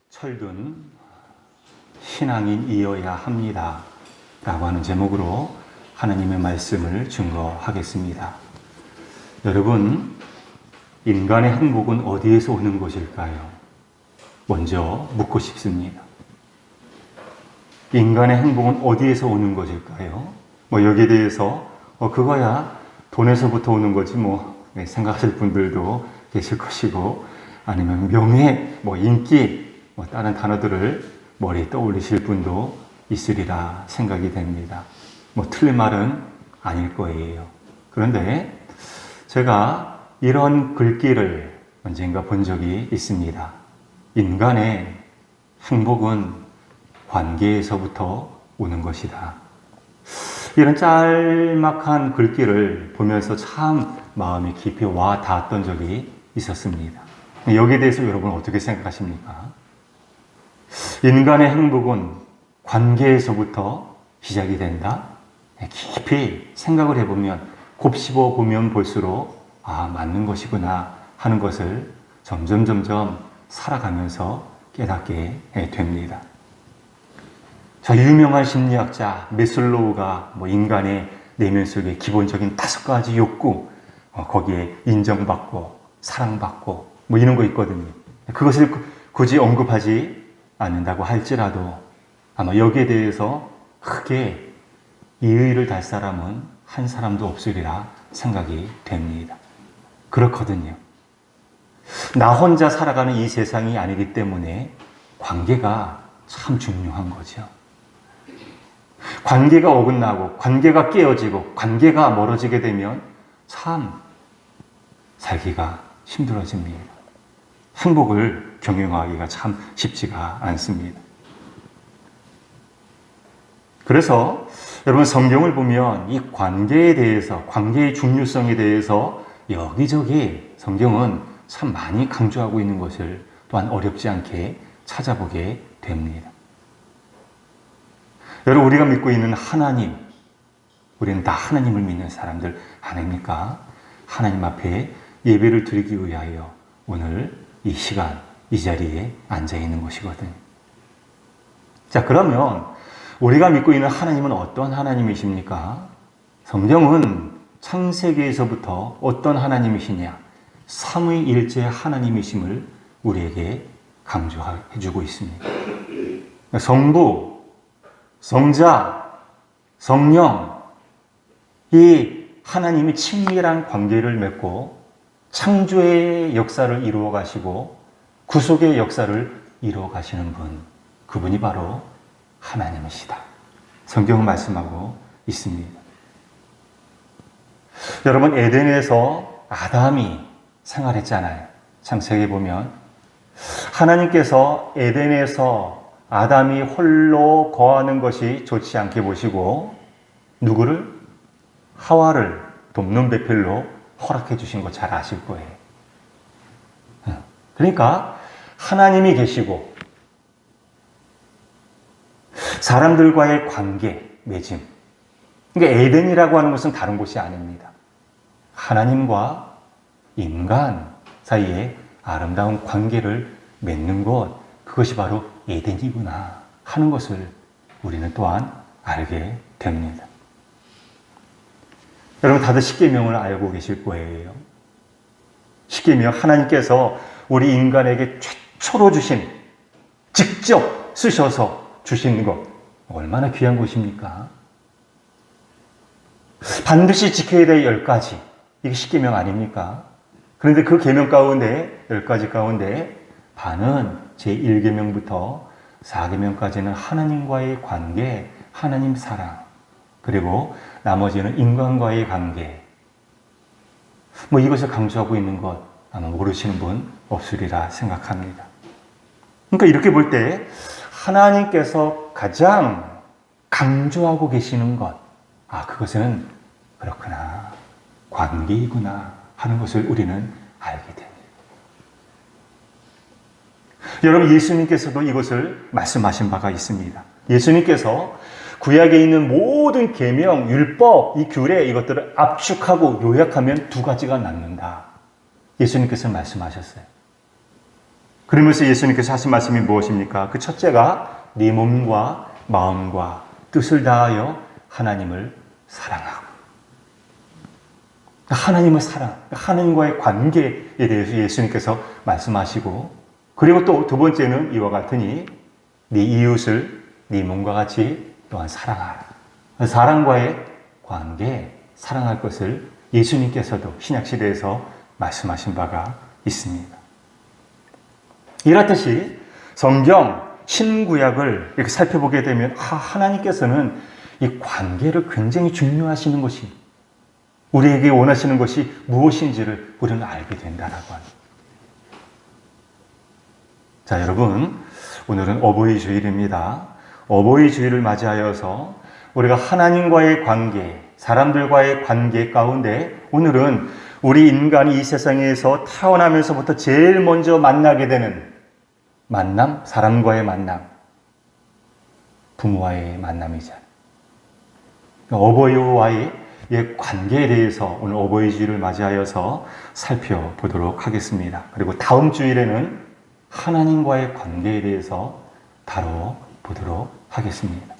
철든 신앙인이어야 합니다 라고 하는 제목으로 하나님의 말씀을 증거하겠습니다. 여러분, 인간의 행복은 어디에서 오는 것일까요? 먼저 묻고 싶습니다. 인간의 행복은 어디에서 오는 것일까요? 여기에 대해서 그거야 돈에서부터 오는 거지 생각하실 분들도 계실 것이고, 아니면 명예, 인기, 다른 단어들을 머리에 떠올리실 분도 있으리라 생각이 됩니다. 틀린 말은 아닐 거예요. 그런데 제가 이런 글귀를 언젠가 본 적이 있습니다. 인간의 행복은 관계에서부터 오는 것이다. 이런 짤막한 글귀를 보면서 참 마음이 깊이 와 닿았던 적이 있었습니다. 여기에 대해서 여러분 어떻게 생각하십니까? 인간의 행복은 관계에서부터 시작이 된다? 깊이 생각을 해보면, 곱씹어 보면 볼수록 맞는 것이구나 하는 것을 점점 살아가면서 깨닫게 됩니다. 유명한 심리학자 메슬로우가 인간의 내면 속의 기본적인 5가지 욕구, 거기에 인정받고 사랑받고 이런 거 있거든요. 그것을 굳이 언급하지 않는다고 할지라도 아마 여기에 대해서 크게 이의를 달 사람은 한 사람도 없으리라 생각이 됩니다. 그렇거든요. 나 혼자 살아가는 이 세상이 아니기 때문에 관계가 참 중요한 거죠. 관계가 어긋나고 관계가 깨어지고 관계가 멀어지게 되면 참 살기가 힘들어집니다. 행복을 경영하기가 참 쉽지가 않습니다. 그래서 여러분, 성경을 보면 이 관계에 대해서, 관계의 중요성에 대해서 여기저기 성경은 참 많이 강조하고 있는 것을 또한 어렵지 않게 찾아보게 됩니다. 여러분, 우리가 믿고 있는 하나님, 우리는 다 하나님을 믿는 사람들 아닙니까? 하나님 앞에 예배를 드리기 위하여 오늘 이 시간, 이 자리에 앉아 있는 것이거든요. 자, 그러면 우리가 믿고 있는 하나님은 어떤 하나님이십니까? 성경은 창세기에서부터 어떤 하나님이시냐? 삼위일체 하나님이심을 우리에게 강조해주고 있습니다. 성부, 성자, 성령, 이 하나님이 친밀한 관계를 맺고 창조의 역사를 이루어 가시고 구속의 역사를 이루어 가시는 분, 그분이 바로 하나님이시다. 성경은 말씀하고 있습니다. 여러분, 에덴에서 아담이 생활했잖아요. 창세기에 보면 하나님께서 에덴에서 아담이 홀로 거하는 것이 좋지 않게 보시고 누구를? 하와를 돕는 배필로 허락해 주신 거 잘 아실 거예요. 그러니까 하나님이 계시고 사람들과의 관계, 맺음. 그러니까 에덴이라고 하는 것은 다른 곳이 아닙니다. 하나님과 인간 사이에 아름다운 관계를 맺는 것, 그것이 바로 에덴이구나 하는 것을 우리는 또한 알게 됩니다. 여러분, 다들 십계명을 알고 계실 거예요. 십계명, 하나님께서 우리 인간에게 최초로 주신, 직접 쓰셔서 주신 것, 얼마나 귀한 것입니까? 반드시 지켜야 될 10가지, 이게 십계명 아닙니까? 그런데 그 계명 가운데, 10가지 가운데 반은 제1계명부터 4계명까지는 하나님과의 관계, 하나님 사랑, 그리고 나머지는 인간과의 관계. 이것을 강조하고 있는 것 아마 모르시는 분 없으리라 생각합니다. 그러니까 이렇게 볼 때 하나님께서 가장 강조하고 계시는 것, 그것은 그렇구나, 관계이구나 하는 것을 우리는 알게 됩니다. 여러분, 예수님께서도 이것을 말씀하신 바가 있습니다. 예수님께서 구약에 있는 모든 계명, 율법, 이 규례, 이것들을 압축하고 요약하면 2가지가 남는다. 예수님께서 말씀하셨어요. 그러면서 예수님께서 하신 말씀이 무엇입니까? 그 첫째가 네 몸과 마음과 뜻을 다하여 하나님을 사랑하고. 하나님의 사랑, 하나님과의 관계에 대해서 예수님께서 말씀하시고, 그리고 또 두 번째는 이와 같으니 네 이웃을 네 몸과 같이 또한 사랑하라. 사랑과의 관계, 사랑할 것을 예수님께서도 신약시대에서 말씀하신 바가 있습니다. 이렇듯이 성경 신구약을 이렇게 살펴보게 되면 하나님께서는 이 관계를 굉장히 중요하시는 것이, 우리에게 원하시는 것이 무엇인지를 우리는 알게 된다라고 합니다. 자, 여러분, 오늘은 어버이 주일입니다. 어버이 주일을 맞이하여서 우리가 하나님과의 관계, 사람들과의 관계 가운데 오늘은 우리 인간이 이 세상에서 태어나면서부터 제일 먼저 만나게 되는 만남, 사람과의 만남, 부모와의 만남이잖아요. 어버이와의 관계에 대해서 오늘 어버이 주일을 맞이하여서 살펴보도록 하겠습니다. 그리고 다음 주일에는 하나님과의 관계에 대해서 다뤄보도록 하겠습니다.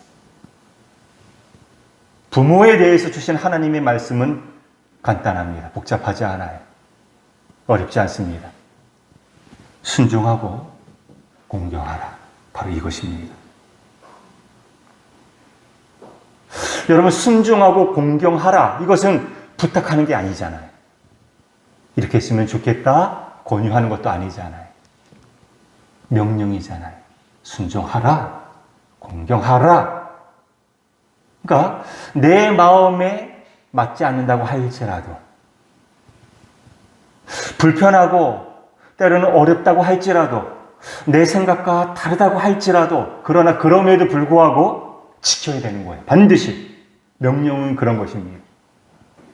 부모에 대해서 주신 하나님의 말씀은 간단합니다. 복잡하지 않아요. 어렵지 않습니다. 순종하고 공경하라. 바로 이것입니다. 여러분, 순종하고 공경하라. 이것은 부탁하는 게 아니잖아요. 이렇게 했으면 좋겠다. 권유하는 것도 아니잖아요. 명령이잖아요. 순종하라. 공경하라. 그러니까 내 마음에 맞지 않는다고 할지라도, 불편하고 때로는 어렵다고 할지라도, 내 생각과 다르다고 할지라도, 그러나 그럼에도 불구하고 지켜야 되는 거예요. 반드시. 명령은 그런 것입니다.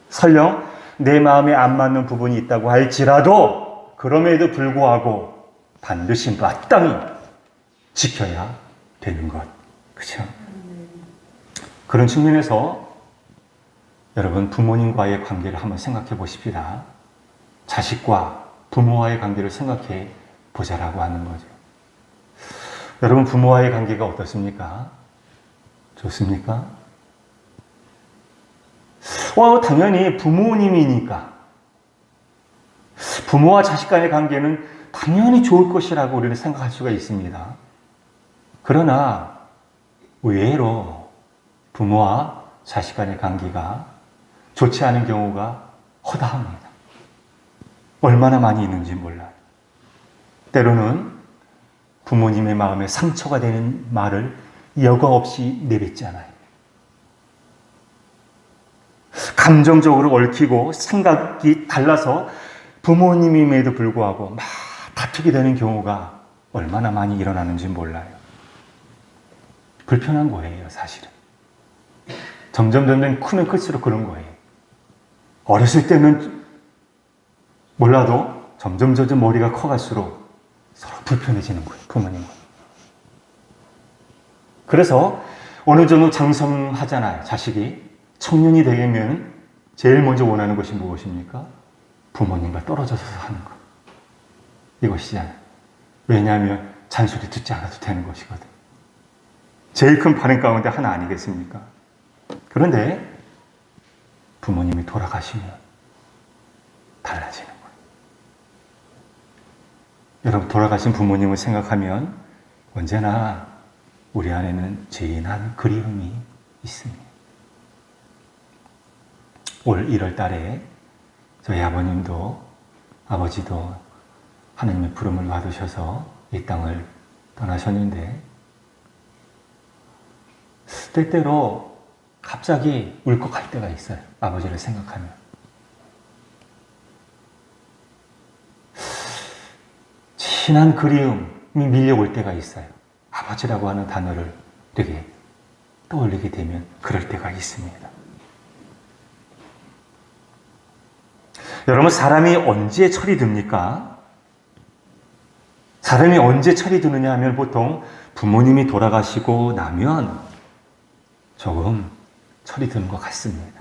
설령 내 마음에 안 맞는 부분이 있다고 할지라도 그럼에도 불구하고 반드시 마땅히 지켜야 되는 것. 그렇죠? 그런 측면에서 여러분, 부모님과의 관계를 한번 생각해 보십시다. 자식과 부모와의 관계를 생각해 보자라고 하는 거죠. 여러분, 부모와의 관계가 어떻습니까? 좋습니까? 당연히 부모님이니까 부모와 자식 간의 관계는 당연히 좋을 것이라고 우리는 생각할 수가 있습니다. 그러나 의외로 부모와 자식 간의 관계가 좋지 않은 경우가 허다합니다. 얼마나 많이 있는지 몰라요. 때로는 부모님의 마음에 상처가 되는 말을 여과 없이 내뱉잖아요. 감정적으로 얽히고 생각이 달라서 부모님임에도 불구하고 막 다투게 되는 경우가 얼마나 많이 일어나는지 몰라요. 불편한 거예요, 사실은. 점점 크면 클수록 그런 거예요. 어렸을 때는 몰라도 점점 머리가 커갈수록 서로 불편해지는 거예요, 부모님과. 그래서 어느 정도 장성하잖아요, 자식이. 청년이 되면 제일 먼저 원하는 것이 무엇입니까? 부모님과 떨어져서 사는 것. 이것이잖아요. 왜냐하면 잔소리 듣지 않아도 되는 것이거든. 제일 큰 바람 가운데 하나 아니겠습니까? 그런데 부모님이 돌아가시면 달라지는 거예요. 여러분, 돌아가신 부모님을 생각하면 언제나 우리 안에는 진한 그리움이 있습니다. 올 1월 달에 저희 아버지도 하나님의 부름을 받으셔서 이 땅을 떠나셨는데, 때때로 갑자기 울컥할 때가 있어요. 아버지를 생각하면. 진한 그리움이 밀려올 때가 있어요. 아버지라고 하는 단어를 되게 떠올리게 되면 그럴 때가 있습니다. 여러분, 사람이 언제 철이 듭니까? 사람이 언제 철이 드느냐 하면 보통 부모님이 돌아가시고 나면 조금 철이 드는 것 같습니다.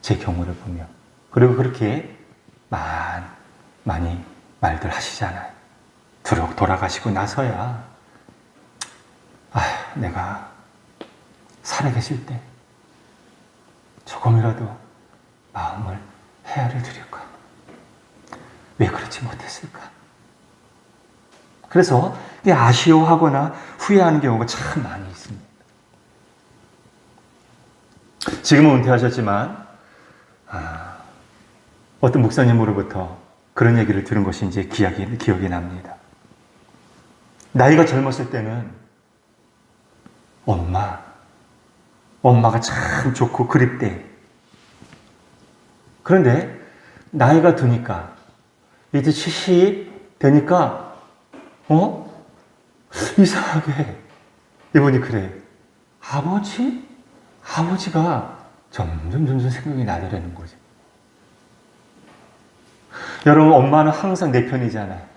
제 경우를 보면. 그리고 그렇게 많이 말들 하시잖아요. 돌아가시고 나서야 내가 살아계실 때 조금이라도 마음을 헤아려 드릴까? 왜 그렇지 못했을까? 그래서 아쉬워하거나 후회하는 경우가 참 많이 있습니다. 지금은 은퇴하셨지만 어떤 목사님으로부터 그런 얘기를 들은 것이 이제 기억이 납니다. 나이가 젊었을 때는 엄마가 참 좋고 그립대. 그런데 나이가 드니까 이제 70 되니까 이상하게 이분이 그래. 아버지가 점점 생각이 나더라는 거죠. 여러분, 엄마는 항상 내 편이잖아요.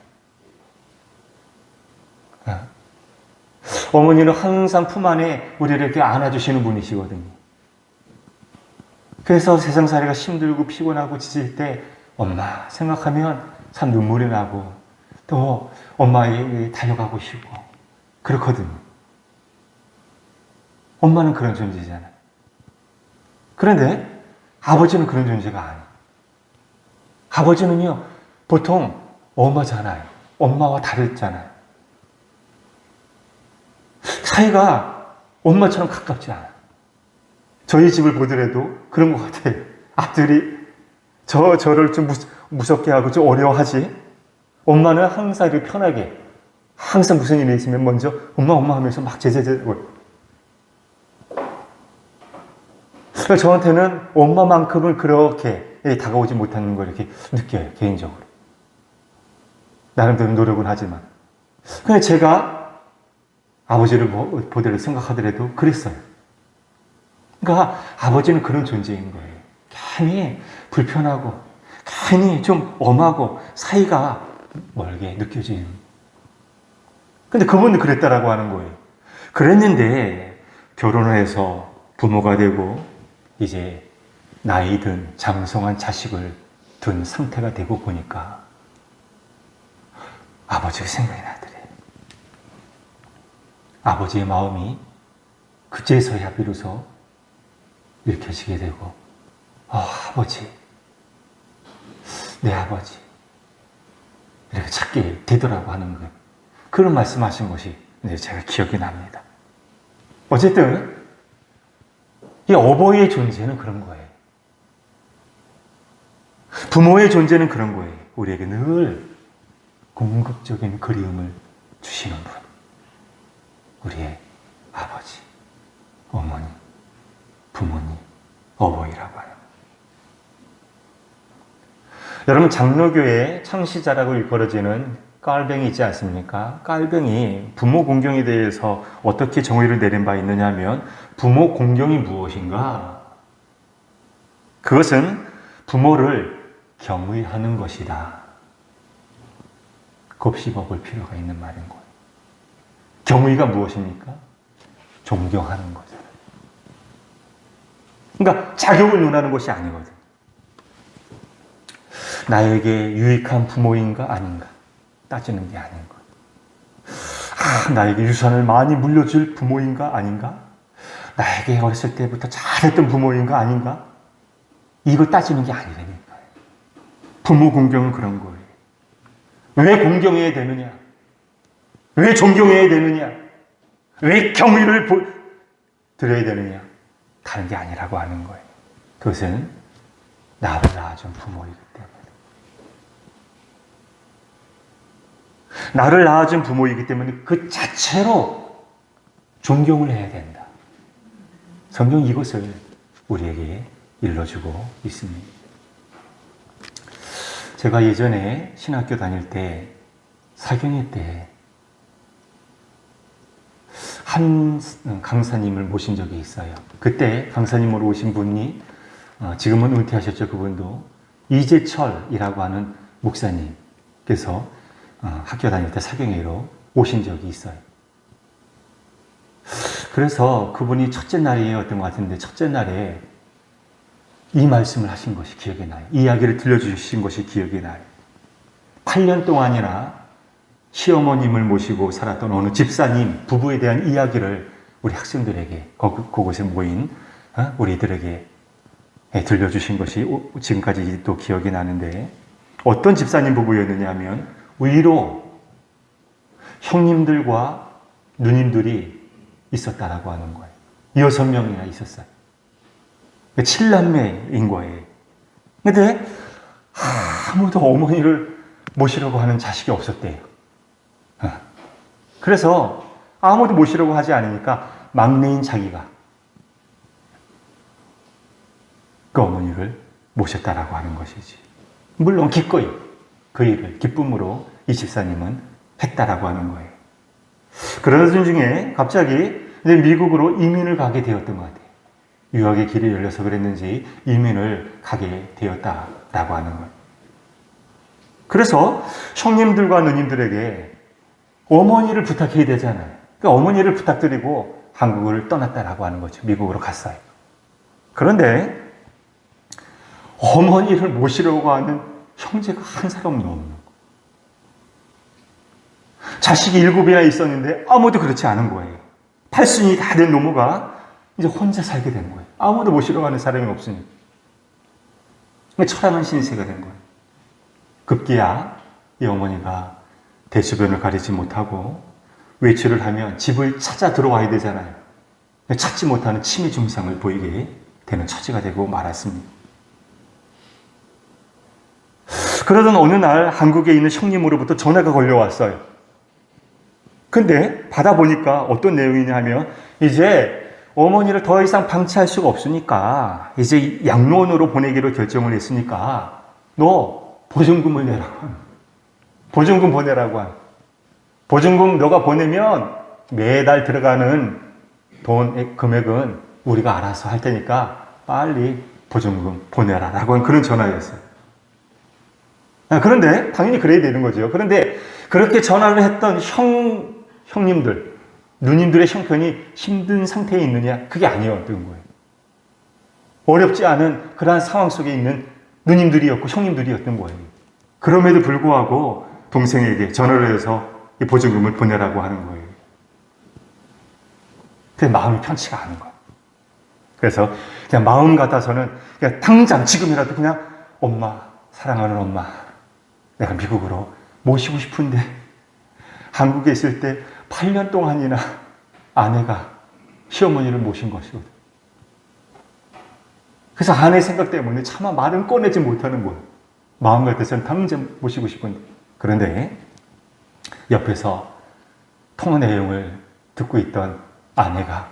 어머니는 항상 품 안에 우리를 이렇게 안아주시는 분이시거든요. 그래서 세상살이가 힘들고 피곤하고 지칠 때 엄마 생각하면 참 눈물이 나고 또 엄마에게 달려가고 싶고 그렇거든요. 엄마는 그런 존재잖아요. 그런데 아버지는 그런 존재가 아니에요. 아버지는요, 보통 엄마잖아요. 엄마와 다르잖아요. 사이가 엄마처럼 가깝지 않아요. 저희 집을 보더라도 그런 것 같아요. 아들이 저를 좀 무섭게 하고 좀 어려워하지. 엄마는 항상 이렇게 편하게, 항상 무슨 일이 있으면 먼저 엄마 하면서 막 제제제고. 저한테는 엄마만큼은 그렇게 다가오지 못하는 걸 이렇게 느껴요, 개인적으로. 나름대로 노력은 하지만. 근데 제가 아버지를 보더라도 생각하더라도 그랬어요. 그러니까 아버지는 그런 존재인 거예요. 괜히 불편하고, 괜히 좀 엄하고, 사이가 멀게 느껴지는. 근데 그분은 그랬다라고 하는 거예요. 그랬는데, 결혼을 해서 부모가 되고, 이제 나이 든 장성한 자식을 둔 상태가 되고 보니까 아버지가 생각이 나더래요. 아버지의 마음이 그제서야 비로소 읽혀지게 되고 아버지, 내 아버지 이렇게 찾게 되더라고 하는 거예요. 그런 말씀하신 것이 이제 제가 기억이 납니다. 어쨌든 이 어버이의 존재는 그런 거예요. 부모의 존재는 그런 거예요. 우리에게 늘 궁극적인 그리움을 주시는 분. 우리의 아버지, 어머니, 부모님, 어버이라고 하는. 여러분, 장로교의 창시자라고 일컬어지는 깔뱅이 있지 않습니까? 깔뱅이 부모 공경에 대해서 어떻게 정의를 내린 바 있느냐 하면 부모 공경이 무엇인가? 그것은 부모를 경의하는 것이다. 곱씹어볼 필요가 있는 말인 거예요. 경의가 무엇입니까? 존경하는 거죠. 그러니까 자격을 논하는 것이 아니거든. 나에게 유익한 부모인가 아닌가 따지는 게 아닌 거예요. 나에게 유산을 많이 물려줄 부모인가 아닌가? 나에게 어렸을 때부터 잘했던 부모인가 아닌가? 이거 따지는 게 아니라니까요. 부모 공경은 그런 거예요. 왜 공경해야 되느냐? 왜 존경해야 되느냐? 왜 경의를 드려야 되느냐? 다른 게 아니라고 하는 거예요. 그것은 나를 낳아준 부모이기 때문에. 나를 낳아준 부모이기 때문에 그 자체로 존경을 해야 된다. 성경이 이것을 우리에게 일러주고 있습니다. 제가 예전에 신학교 다닐 때 사경회 때 한 강사님을 모신 적이 있어요. 그때 강사님으로 오신 분이 지금은 은퇴하셨죠. 그분도 이재철이라고 하는 목사님께서 학교 다닐 때 사경회로 오신 적이 있어요. 그래서 그분이 첫째 날이었던 것 같은데 첫째 날에 이 말씀을 하신 것이 기억이 나요. 이야기를 들려주신 것이 기억이 나요. 8년 동안이나 시어머님을 모시고 살았던 어느 집사님 부부에 대한 이야기를 우리 학생들에게, 그곳에 모인 우리들에게 들려주신 것이 지금까지 또 기억이 나는데, 어떤 집사님 부부였느냐 하면 위로 형님들과 누님들이 있었다라고 하는 거예요. 6명이나 있었어요. 7남매인 거예요. 근데 아무도 어머니를 모시려고 하는 자식이 없었대요. 그래서 아무도 모시려고 하지 않으니까 막내인 자기가 그 어머니를 모셨다라고 하는 것이지. 물론 기꺼이 그 일을 기쁨으로 이 집사님은 했다라고 하는 거예요. 그러던 중에 갑자기 이제 미국으로 이민을 가게 되었던 것 같아요. 유학의 길이 열려서 그랬는지 이민을 가게 되었다라고 하는 거예요. 그래서 형님들과 누님들에게 어머니를 부탁해야 되잖아요. 그러니까 어머니를 부탁드리고 한국을 떠났다라고 하는 거죠. 미국으로 갔어요. 그런데 어머니를 모시려고 하는 형제가 한 사람도 없는 거예요. 자식이 7이나 있었는데 아무도 그렇지 않은 거예요. 8순이 다 된 노모가 이제 혼자 살게 된 거예요. 아무도 모시려고 하는 사람이 없으니까. 처량한 신세가 된 거예요. 급기야 이 어머니가 대주변을 가리지 못하고 외출을 하면 집을 찾아 들어와야 되잖아요. 찾지 못하는 치매 증상을 보이게 되는 처지가 되고 말았습니다. 그러던 어느 날 한국에 있는 형님으로부터 전화가 걸려왔어요. 근데 받아보니까 어떤 내용이냐 하면 이제 어머니를 더 이상 방치할 수가 없으니까 이제 양로원으로 보내기로 결정을 했으니까 너 보증금을 내라고 합니다. 보증금 보내라고 합니다. 보증금 너가 보내면 매달 들어가는 돈 금액은 우리가 알아서 할 테니까 빨리 보증금 보내라 라고 하는 그런 전화였어요. 그런데 당연히 그래야 되는 거죠. 그런데 그렇게 전화를 했던 형님들, 누님들의 형편이 힘든 상태에 있느냐? 그게 아니었던 거예요. 어렵지 않은 그러한 상황 속에 있는 누님들이었고 형님들이었던 거예요. 그럼에도 불구하고 동생에게 전화를 해서 이 보증금을 보내라고 하는 거예요. 근데 마음이 편치가 않은 거예요. 그래서 그냥 마음 같아서는 그냥 당장 지금이라도 그냥 엄마, 사랑하는 엄마, 내가 미국으로 모시고 싶은데 한국에 있을 때 8년 동안이나 아내가 시어머니를 모신 것이거든. 그래서 아내 생각 때문에 차마 말은 꺼내지 못하는 거예요. 마음 같아서는 당장 모시고 싶은데. 그런데 옆에서 통화 내용을 듣고 있던 아내가,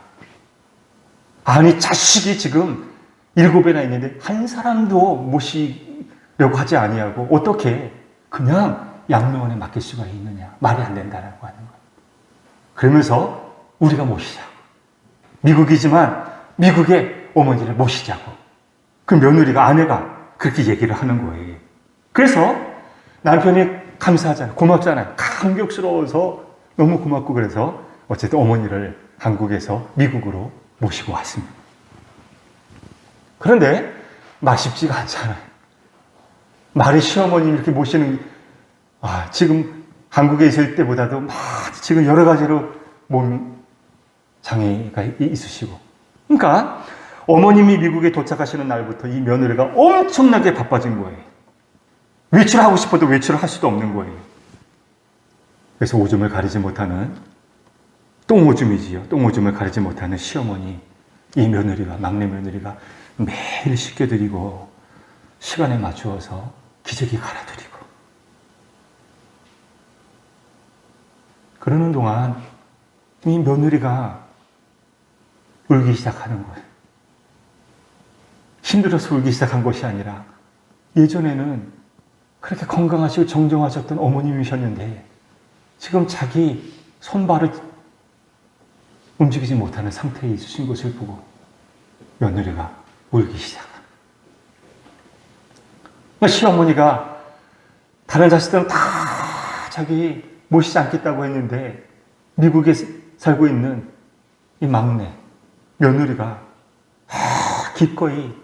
아니 자식이 지금 7이나 있는데 한 사람도 모시려고 하지 아니하고 어떻게 그냥 양로원에 맡길 수가 있느냐. 말이 안 된다라고 하는 거예요. 그러면서 우리가 모시자고. 미국이지만 미국의 어머니를 모시자고. 그 며느리가, 아내가 그렇게 얘기를 하는 거예요. 그래서 남편이 감사하잖아요. 고맙잖아요. 감격스러워서 너무 고맙고 그래서 어쨌든 어머니를 한국에서 미국으로 모시고 왔습니다. 그런데 막 쉽지가 않잖아요. 말이 시어머니 이렇게 모시는, 지금 한국에 있을 때보다도 막 지금 여러 가지로 몸 장애가 있으시고. 그러니까 어머님이 미국에 도착하시는 날부터 이 며느리가 엄청나게 바빠진 거예요. 외출하고 싶어도 외출을 할 수도 없는 거예요. 그래서 오줌을 가리지 못하는, 똥오줌이지요. 똥오줌을 가리지 못하는 시어머니, 이 며느리가, 막내 며느리가 매일 씻겨드리고 시간에 맞추어서 기저귀 갈아드리고. 그러는 동안 이 며느리가 울기 시작하는 거예요. 힘들어서 울기 시작한 것이 아니라 예전에는 그렇게 건강하시고 정정하셨던 어머님이셨는데 지금 자기 손발을 움직이지 못하는 상태에 있으신 것을 보고 며느리가 울기 시작합니다. 시어머니가 다른 자식들은 다 자기 모시지 않겠다고 했는데 미국에 살고 있는 이 막내 며느리가 기꺼이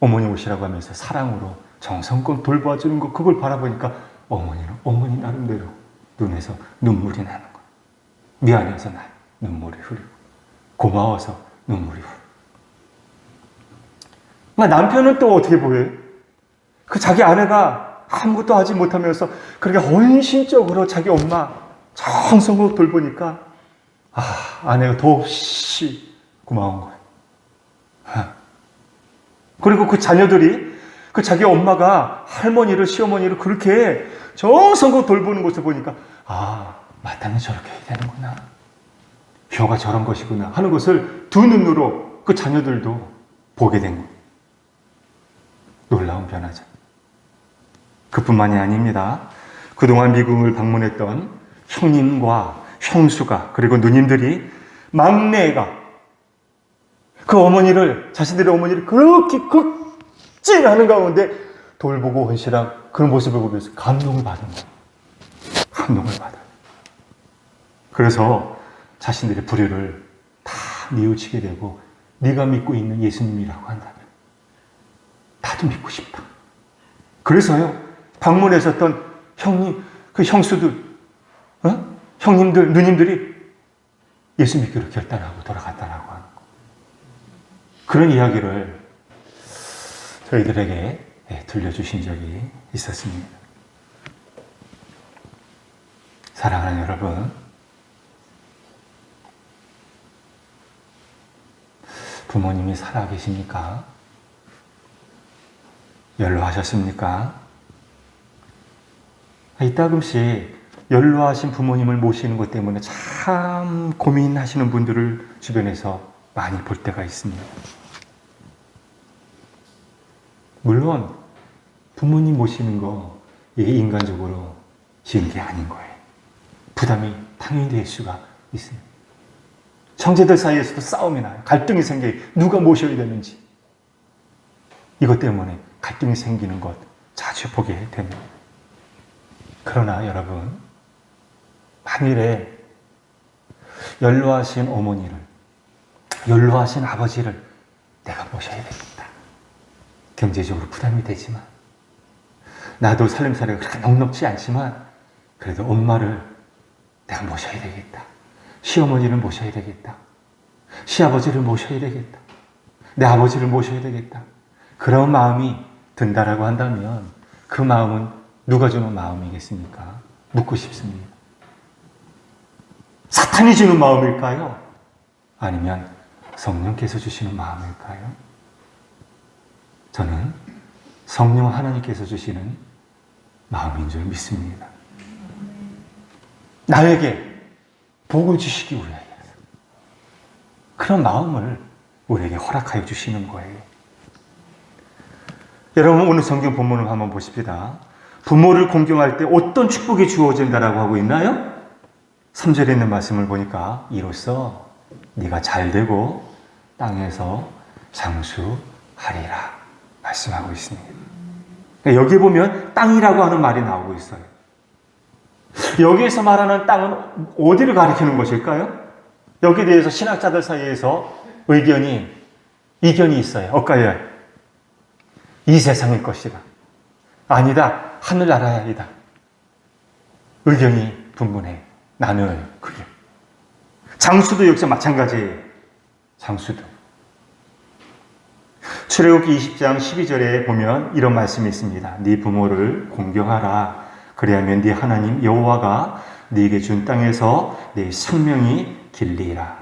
어머니 오시라고 하면서 사랑으로 정성껏 돌봐주는 거, 그걸 바라보니까 어머니는 어머니 나름대로 눈에서 눈물이 나는 거예요. 미안해서 눈물이 흐르고 고마워서 눈물이 흐르고. 남편은 또 어떻게 보여요? 그 자기 아내가 아무것도 하지 못하면서 그렇게 헌신적으로 자기 엄마 정성으로 돌보니까 아내가 더없이 고마운 거예요. 그리고 그 자녀들이 그 자기 엄마가 할머니를 시어머니를 그렇게 정성으로 돌보는 것을 보니까 마땅히 저렇게 해야 되는구나. 효가 저런 것이구나 하는 것을 두 눈으로 그 자녀들도 보게 된 거예요. 놀라운 변화죠. 그뿐만이 아닙니다. 그동안 미국을 방문했던 형님과 형수가 그리고 누님들이 막내가 그 어머니를 자신들의 어머니를 그렇게 극진하는 가운데 돌보고 헌신한 그런 모습을 보면서 감동을 받은 거예요. 감동을 받아요. 그래서 자신들의 불효를 다 뉘우치게 되고 네가 믿고 있는 예수님이라고 한다면 나도 믿고 싶다. 그래서요 방문했었던 형님, 그 형수들, 형님들, 누님들이 예수 믿기로 결단하고 돌아갔다라고 하는 거. 그런 이야기를 저희들에게 들려주신 적이 있었습니다. 사랑하는 여러분, 부모님이 살아계십니까? 연로하셨습니까? 이따금씩 연로하신 부모님을 모시는 것 때문에 참 고민하시는 분들을 주변에서 많이 볼 때가 있습니다. 물론 부모님 모시는 거 이게 인간적으로 쉬운 게 아닌 거예요. 부담이 당연히 될 수가 있습니다. 형제들 사이에서도 싸움이 나요. 갈등이 생겨요. 누가 모셔야 되는지. 이것 때문에 갈등이 생기는 것 자주 보게 됩니다. 그러나 여러분, 만일에 연로하신 어머니를, 연로하신 아버지를 내가 모셔야 되겠다. 경제적으로 부담이 되지만, 나도 살림살이가 그렇게 넉넉지 않지만, 그래도 엄마를 내가 모셔야 되겠다. 시어머니를 모셔야 되겠다. 시아버지를 모셔야 되겠다. 내 아버지를 모셔야 되겠다. 그런 마음이 든다라고 한다면 그 마음은 누가 주는 마음이겠습니까? 묻고 싶습니다. 사탄이 주는 마음일까요? 아니면 성령께서 주시는 마음일까요? 저는 성령 하나님께서 주시는 마음인 줄 믿습니다. 나에게 복을 주시기 위하여 그런 마음을 우리에게 허락하여 주시는 거예요. 여러분, 오늘 성경 본문을 한번 보십시다. 부모를 공경할 때 어떤 축복이 주어진다라고 하고 있나요? 3절에 있는 말씀을 보니까 이로써 네가 잘되고 땅에서 장수하리라 말씀하고 있습니다. 여기 보면 땅이라고 하는 말이 나오고 있어요. 여기에서 말하는 땅은 어디를 가리키는 것일까요? 여기에 대해서 신학자들 사이에서 이견이 있어요. 엇갈려요. 이 세상일 것이다. 아니다. 하늘나라이다. 의견이 분분해. 나눠요. 그게. 장수도 역시 마찬가지예요. 장수도. 출애굽기 20장 12절에 보면 이런 말씀이 있습니다. 네 부모를 공경하라. 그리하면 네 하나님 여호와가 네게 준 땅에서 네 생명이 길리라.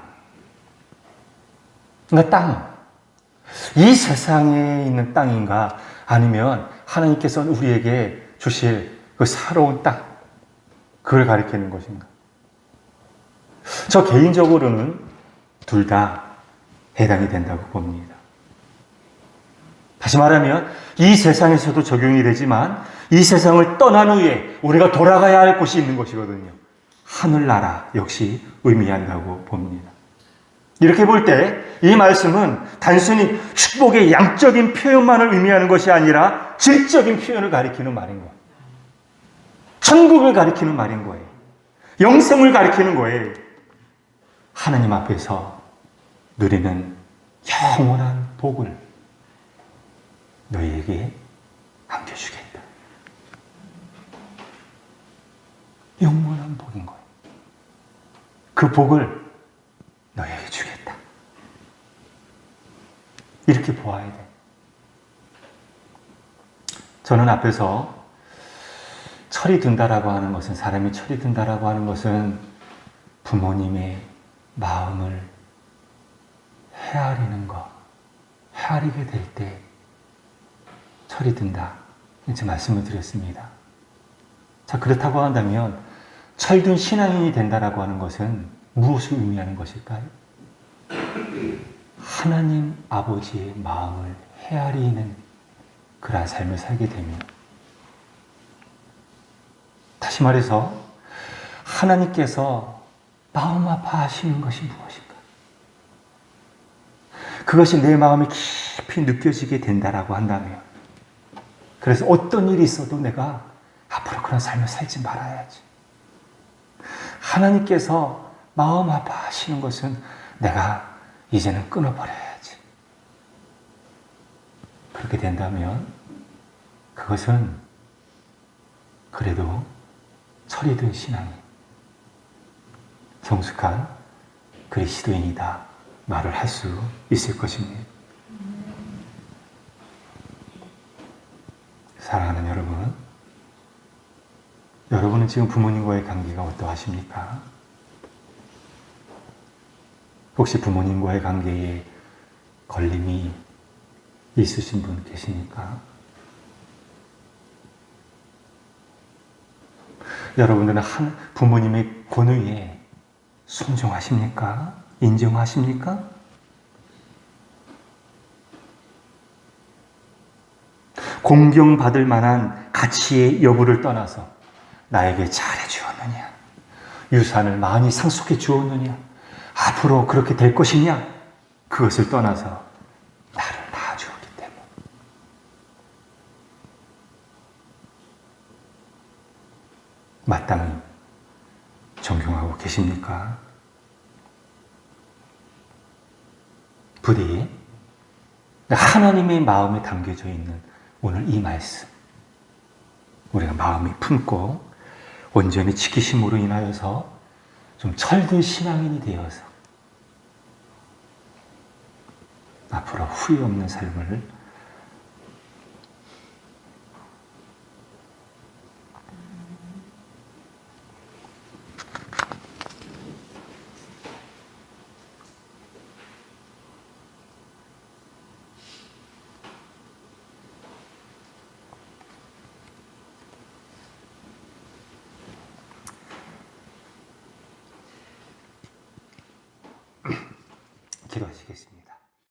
그러니까 땅. 이 세상에 있는 땅인가 아니면 하나님께서는 우리에게 주실 그 새로운 땅. 그걸 가리키는 것인가. 저 개인적으로는 둘 다 해당이 된다고 봅니다. 다시 말하면 이 세상에서도 적용이 되지만 이 세상을 떠난 후에 우리가 돌아가야 할 곳이 있는 것이거든요. 하늘나라 역시 의미한다고 봅니다. 이렇게 볼 때 이 말씀은 단순히 축복의 양적인 표현만을 의미하는 것이 아니라 질적인 표현을 가리키는 말인 거예요. 천국을 가리키는 말인 거예요. 영생을 가리키는 거예요. 하나님 앞에서 누리는 영원한 복을 너희에게 안겨주겠다. 영원한 복인 거예요. 그 복을 너에게 주겠다. 이렇게 보아야 돼. 저는 앞에서 철이 든다라고 하는 것은, 사람이 철이 든다라고 하는 것은 부모님의 마음을 헤아리는 것, 헤아리게 될 때 철이 든다. 이렇게 말씀을 드렸습니다. 자, 그렇다고 한다면 철든 신앙인이 된다라고 하는 것은 무엇을 의미하는 것일까요? 하나님 아버지의 마음을 헤아리는 그러한 삶을 살게 되면, 다시 말해서 하나님께서 마음 아파하시는 것이 무엇인가? 그것이 내 마음에 깊이 느껴지게 된다라고 한다면, 그래서 어떤 일이 있어도 내가 앞으로 그런 삶을 살지 말아야지. 하나님께서 마음 아파하시는 것은 내가 이제는 끊어버려야지. 그렇게 된다면 그것은 그래도 철이 든 신앙인, 성숙한 그리스도인이다 말을 할 수 있을 것입니다. 사랑하는 여러분, 여러분은 지금 부모님과의 관계가 어떠하십니까? 혹시 부모님과의 관계에 걸림이 있으신 분 계십니까? 여러분들은 부모님의 권위에 순종하십니까? 인정하십니까? 공경받을 만한 가치의 여부를 떠나서 나에게 잘해주었느냐? 유산을 많이 상속해 주었느냐? 앞으로 그렇게 될 것이냐? 그것을 떠나서 나를 낳아주었기 때문에. 마땅히 존경하고 계십니까? 부디 하나님의 마음에 담겨져 있는 오늘 이 말씀, 우리가 마음에 품고 온전히 지키심으로 인하여서 좀 철든 신앙인이 되어서 앞으로 후회 없는 삶을 기도하시겠습니다.